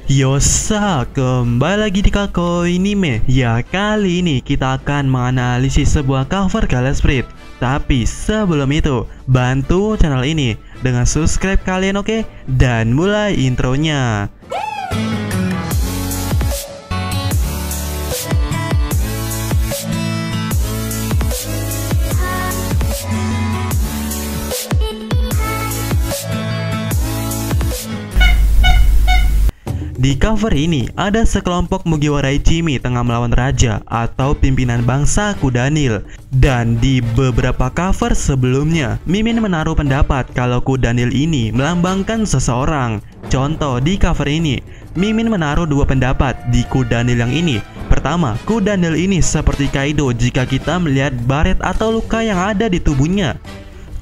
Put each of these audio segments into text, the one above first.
Yosa, kembali lagi di Kakoinime. Ya, kali ini kita akan menganalisis sebuah cover Gala Spirit. Tapi sebelum itu, bantu channel ini dengan subscribe kalian, oke? Dan mulai intronya. Di cover ini ada sekelompok Mugiwara Ichimi tengah melawan raja atau pimpinan bangsa Kudanil. Dan di beberapa cover sebelumnya, Mimin menaruh pendapat kalau Kudanil ini melambangkan seseorang. Contoh di cover ini, Mimin menaruh dua pendapat di Kudanil yang ini. Pertama, Kudanil ini seperti Kaido jika kita melihat baret atau luka yang ada di tubuhnya.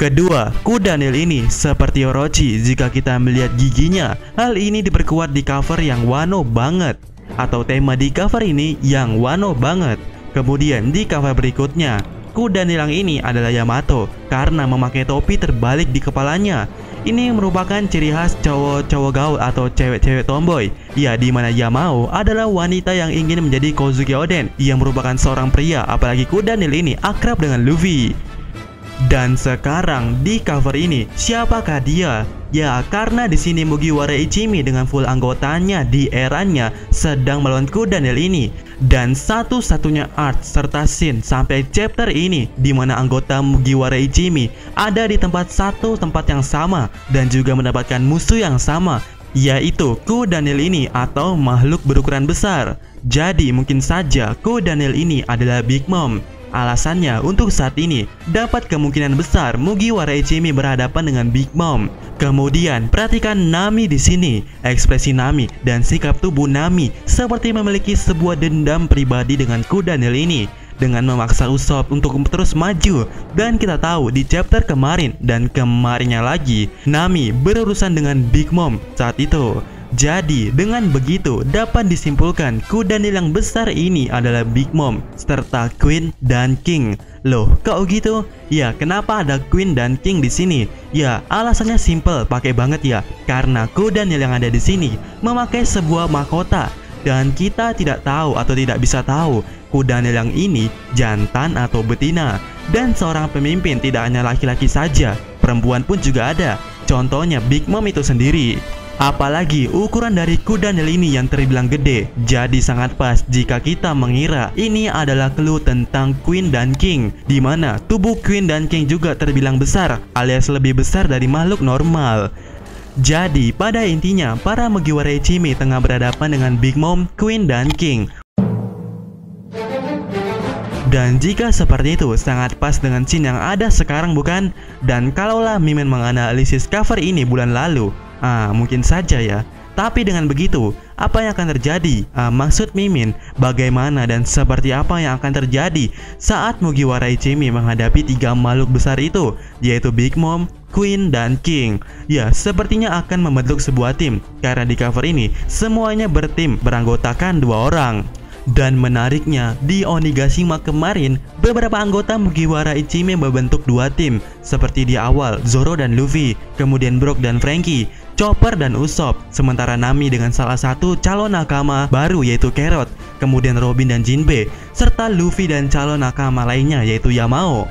Kedua, Kudanil ini seperti Orochi jika kita melihat giginya. Hal ini diperkuat di cover yang Wano banget, atau tema di cover ini yang Wano banget. Kemudian di cover berikutnya, Kudanil yang ini adalah Yamato karena memakai topi terbalik di kepalanya. Ini merupakan ciri khas cowok-cowok gaul atau cewek-cewek tomboy. Ya, dimana Yamao adalah wanita yang ingin menjadi Kozuki Oden yang merupakan seorang pria, apalagi Kudanil ini akrab dengan Luffy. Dan sekarang di cover ini, siapakah dia? Ya, karena di sini Mugiwara Ichimi dengan full anggotanya di eranya sedang melawan Kudanil ini. Dan satu-satunya art serta scene sampai chapter ini di mana anggota Mugiwara Ichimi ada di tempat yang sama dan juga mendapatkan musuh yang sama, yaitu Kudanil ini atau makhluk berukuran besar. Jadi mungkin saja Kudanil ini adalah Big Mom. Alasannya untuk saat ini dapat kemungkinan besar Mugiwara Ichimi berhadapan dengan Big Mom. Kemudian perhatikan Nami di sini. Ekspresi Nami dan sikap tubuh Nami seperti memiliki sebuah dendam pribadi dengan Kudanil ini dengan memaksa Usopp untuk terus maju. Dan kita tahu di chapter kemarin dan kemarinnya lagi, Nami berurusan dengan Big Mom saat itu. Jadi dengan begitu dapat disimpulkan Kudanil yang besar ini adalah Big Mom serta Queen dan King. Loh, kok gitu? Ya, kenapa ada Queen dan King di sini? Ya, alasannya simple, pakai banget ya. Karena Kudanil yang ada di sini memakai sebuah mahkota dan kita tidak tahu atau tidak bisa tahu Kudanil yang ini jantan atau betina. Dan seorang pemimpin tidak hanya laki-laki saja, perempuan pun juga ada. Contohnya Big Mom itu sendiri. Apalagi ukuran dari Kudanil ini yang terbilang gede, jadi sangat pas jika kita mengira ini adalah clue tentang Queen dan King, di mana tubuh Queen dan King juga terbilang besar, alias lebih besar dari makhluk normal. Jadi pada intinya para Mugiwara Ichimi tengah berhadapan dengan Big Mom, Queen dan King. Dan jika seperti itu sangat pas dengan scene yang ada sekarang, bukan? Dan kalaulah Mimin menganalisis cover ini bulan lalu, mungkin saja ya. Tapi dengan begitu, apa yang akan terjadi? Maksud Mimin, bagaimana dan seperti apa yang akan terjadi saat Mugiwara Ichimi menghadapi tiga makhluk besar itu, yaitu Big Mom, Queen, dan King. Ya, sepertinya akan membentuk sebuah tim, karena di cover ini semuanya bertim beranggotakan dua orang. Dan menariknya, di Onigashima kemarin, beberapa anggota Mugiwara Ichimi membentuk dua tim. Seperti di awal, Zoro dan Luffy, kemudian Brook dan Franky, Chopper dan Usopp, sementara Nami dengan salah satu calon nakama baru yaitu Carrot, kemudian Robin dan Jinbe, serta Luffy dan calon nakama lainnya yaitu Yamao.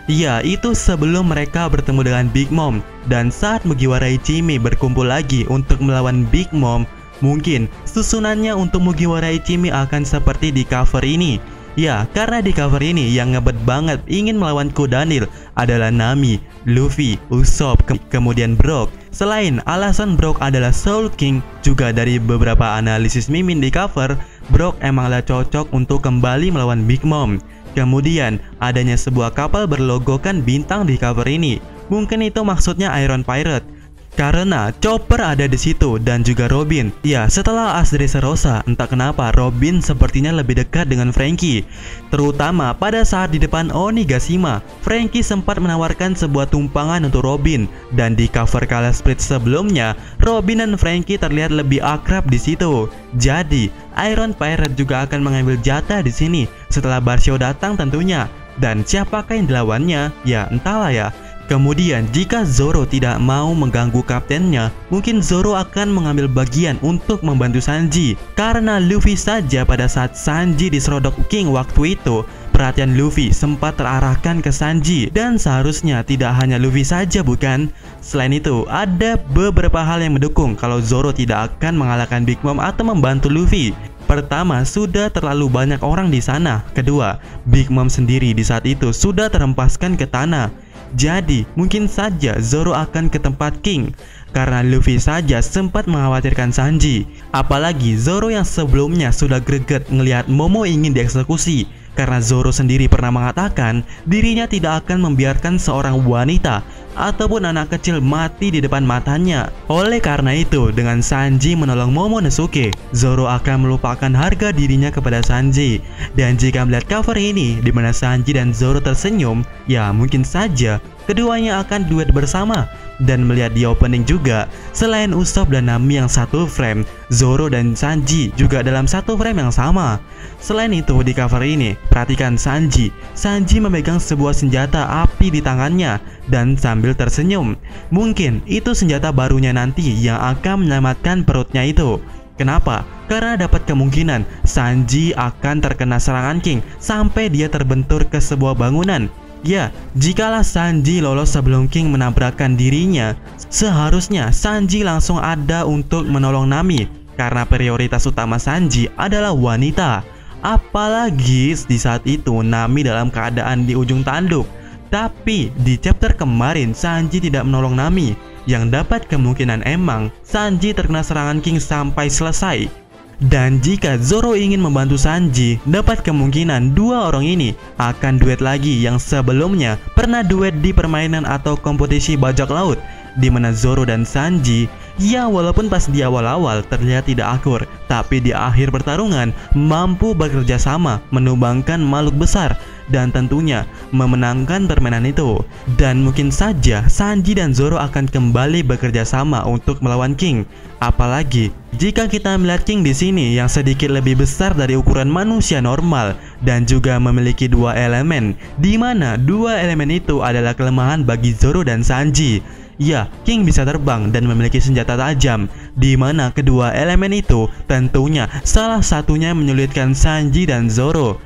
Ya, itu sebelum mereka bertemu dengan Big Mom. Dan saat Mugiwara Ichimi berkumpul lagi untuk melawan Big Mom, mungkin susunannya untuk Mugiwara Ichimi akan seperti di cover ini. Ya, karena di cover ini yang ngebet banget ingin melawan Kudanil adalah Nami, Luffy, Usopp, kemudian Brook. Selain alasan Brook adalah Soul King, juga dari beberapa analisis Mimin di cover, Brook emanglah cocok untuk kembali melawan Big Mom. Kemudian adanya sebuah kapal berlogokan bintang di cover ini. Mungkin itu maksudnya Iron Pirate. Karena Chopper ada di situ dan juga Robin. Ya, setelah Ace Dressrosa, entah kenapa Robin sepertinya lebih dekat dengan Franky. Terutama pada saat di depan Onigashima, Franky sempat menawarkan sebuah tumpangan untuk Robin. Dan di cover Gala Spirit sebelumnya, Robin dan Franky terlihat lebih akrab di situ. Jadi, Iron Pirate juga akan mengambil jatah di sini setelah Barcio datang tentunya. Dan siapakah yang dilawannya? Ya, entahlah ya. Kemudian jika Zoro tidak mau mengganggu kaptennya, mungkin Zoro akan mengambil bagian untuk membantu Sanji. Karena Luffy saja pada saat Sanji diserodok King waktu itu, perhatian Luffy sempat terarahkan ke Sanji. Dan seharusnya tidak hanya Luffy saja bukan? Selain itu, ada beberapa hal yang mendukung kalau Zoro tidak akan mengalahkan Big Mom atau membantu Luffy. Pertama, sudah terlalu banyak orang di sana. Kedua, Big Mom sendiri di saat itu sudah terhempaskan ke tanah. Jadi, mungkin saja Zoro akan ke tempat King karena Luffy saja sempat mengkhawatirkan Sanji. Apalagi Zoro yang sebelumnya sudah greget ngelihat Momo ingin dieksekusi. Karena Zoro sendiri pernah mengatakan dirinya tidak akan membiarkan seorang wanita ataupun anak kecil mati di depan matanya. Oleh karena itu, dengan Sanji menolong Momonosuke, Zoro akan melupakan harga dirinya kepada Sanji. Dan jika melihat cover ini di mana Sanji dan Zoro tersenyum, ya mungkin saja keduanya akan duet bersama. Dan melihat di opening juga, selain Usopp dan Nami yang satu frame, Zoro dan Sanji juga dalam satu frame yang sama. Selain itu, di cover ini, perhatikan Sanji. Sanji memegang sebuah senjata api di tangannya dan sambil tersenyum. Mungkin itu senjata barunya nanti yang akan menyelamatkan perutnya itu. Kenapa? Karena dapat kemungkinan Sanji akan terkena serangan King sampai dia terbentur ke sebuah bangunan. Ya, jikalau Sanji lolos sebelum King menabrakkan dirinya, seharusnya Sanji langsung ada untuk menolong Nami. Karena prioritas utama Sanji adalah wanita. Apalagi di saat itu Nami dalam keadaan di ujung tanduk. Tapi di chapter kemarin Sanji tidak menolong Nami, yang dapat kemungkinan emang Sanji terkena serangan King sampai selesai. Dan jika Zoro ingin membantu Sanji, dapat kemungkinan dua orang ini akan duet lagi yang sebelumnya pernah duet di permainan atau kompetisi bajak laut, di mana Zoro dan Sanji, ya walaupun pas di awal-awal terlihat tidak akur, tapi di akhir pertarungan mampu bekerja sama menumbangkan makhluk besar dan tentunya memenangkan permainan itu. Dan mungkin saja Sanji dan Zoro akan kembali bekerja sama untuk melawan King. Apalagi jika kita melihat King di sini yang sedikit lebih besar dari ukuran manusia normal dan juga memiliki dua elemen, di mana dua elemen itu adalah kelemahan bagi Zoro dan Sanji. Ya, King bisa terbang dan memiliki senjata tajam, di mana kedua elemen itu tentunya salah satunya menyulitkan Sanji dan Zoro.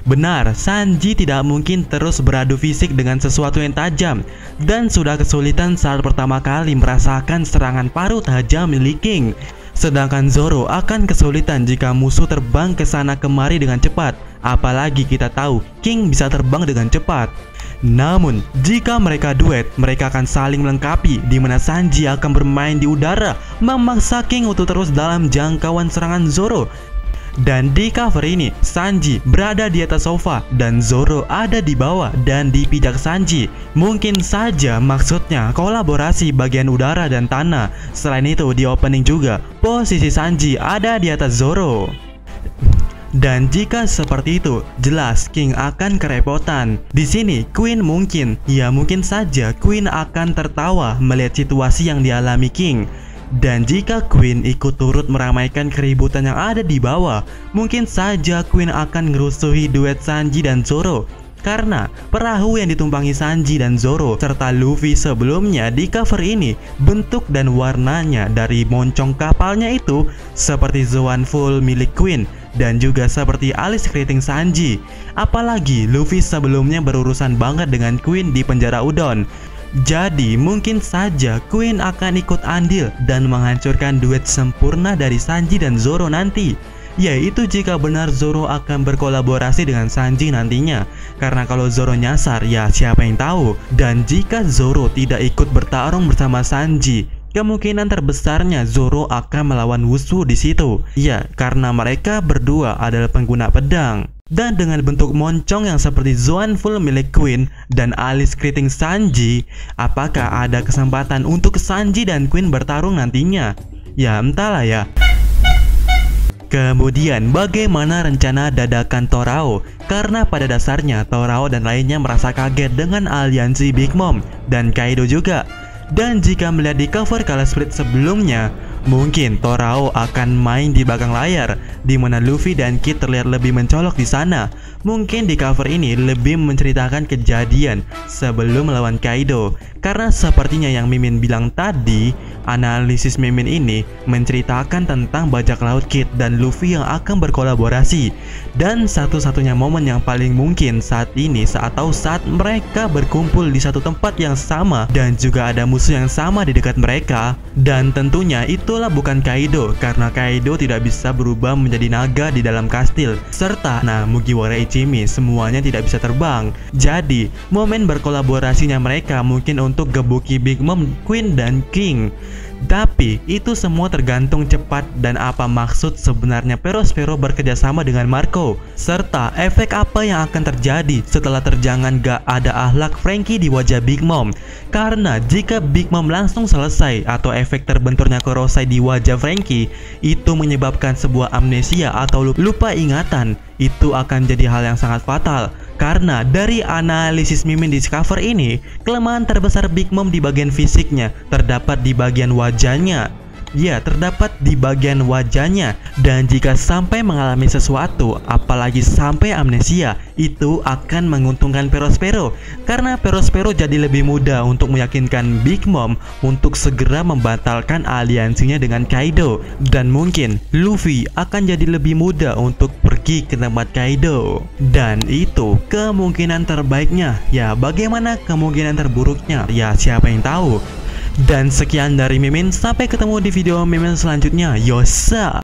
Benar, Sanji tidak mungkin terus beradu fisik dengan sesuatu yang tajam, dan sudah kesulitan saat pertama kali merasakan serangan paru tajam milik King. Sedangkan Zoro akan kesulitan jika musuh terbang ke sana kemari dengan cepat. Apalagi kita tahu King bisa terbang dengan cepat. Namun, jika mereka duet, mereka akan saling melengkapi, di mana Sanji akan bermain di udara, memaksa King untuk terus dalam jangkauan serangan Zoro. Dan di cover ini, Sanji berada di atas sofa dan Zoro ada di bawah dan dipijak Sanji. Mungkin saja maksudnya kolaborasi bagian udara dan tanah. Selain itu, di opening juga posisi Sanji ada di atas Zoro. Dan jika seperti itu, jelas King akan kerepotan. Di sini Queen mungkin saja Queen akan tertawa melihat situasi yang dialami King. Dan jika Queen ikut turut meramaikan keributan yang ada di bawah, mungkin saja Queen akan ngerusuhi duet Sanji dan Zoro. Karena perahu yang ditumpangi Sanji dan Zoro serta Luffy sebelumnya di cover ini, bentuk dan warnanya dari moncong kapalnya itu seperti Zoan Full milik Queen dan juga seperti alis keriting Sanji. Apalagi Luffy sebelumnya berurusan banget dengan Queen di penjara Udon. Jadi mungkin saja Queen akan ikut andil dan menghancurkan duet sempurna dari Sanji dan Zoro nanti. Yaitu jika benar Zoro akan berkolaborasi dengan Sanji nantinya. Karena kalau Zoro nyasar, ya siapa yang tahu. Dan jika Zoro tidak ikut bertarung bersama Sanji, kemungkinan terbesarnya Zoro akan melawan Wushu di situ. Ya, karena mereka berdua adalah pengguna pedang. Dan dengan bentuk moncong yang seperti Zoan Full milik Queen dan alis keriting Sanji, apakah ada kesempatan untuk Sanji dan Queen bertarung nantinya? Ya entahlah ya. Kemudian bagaimana rencana dadakan Torao? Karena pada dasarnya Torao dan lainnya merasa kaget dengan aliansi Big Mom dan Kaido juga. Dan jika melihat di cover Color Split sebelumnya, Mungkin Torao akan main di belakang layar, di mana Luffy dan Kid terlihat lebih mencolok di sana. Mungkin di cover ini lebih menceritakan kejadian sebelum melawan Kaido. Karena sepertinya yang Mimin bilang tadi, analisis Mimin ini menceritakan tentang bajak laut Kid dan Luffy yang akan berkolaborasi. Dan satu-satunya momen yang paling mungkin saat ini saat mereka berkumpul di satu tempat yang sama dan juga ada musuh yang sama di dekat mereka. Dan tentunya itulah bukan Kaido, karena Kaido tidak bisa berubah menjadi naga di dalam kastil. Serta Mugiwara Ichimi semuanya tidak bisa terbang. Jadi momen berkolaborasinya mereka mungkin untuk gebuki Big Mom, Queen, dan King. Tapi itu semua tergantung cepat dan apa maksud sebenarnya Perospero bekerjasama dengan Marco, serta efek apa yang akan terjadi setelah terjangan gak ada akhlak Franky di wajah Big Mom. Karena jika Big Mom langsung selesai atau efek terbenturnya Kurosai di wajah Franky itu menyebabkan sebuah amnesia atau lupa ingatan, itu akan jadi hal yang sangat fatal. Karena dari analisis Mimin di cover ini, kelemahan terbesar Big Mom di bagian fisiknya terdapat di bagian wajahnya. Ya, terdapat di bagian wajahnya. Dan jika sampai mengalami sesuatu, apalagi sampai amnesia, itu akan menguntungkan Perospero. Karena Perospero jadi lebih mudah untuk meyakinkan Big Mom untuk segera membatalkan aliansinya dengan Kaido. Dan mungkin Luffy akan jadi lebih mudah untuk pergi ke tempat Kaido. Dan itu kemungkinan terbaiknya. Ya, bagaimana kemungkinan terburuknya? Ya, siapa yang tahu? Dan sekian dari Mimin, sampai ketemu di video Mimin selanjutnya. Yosa.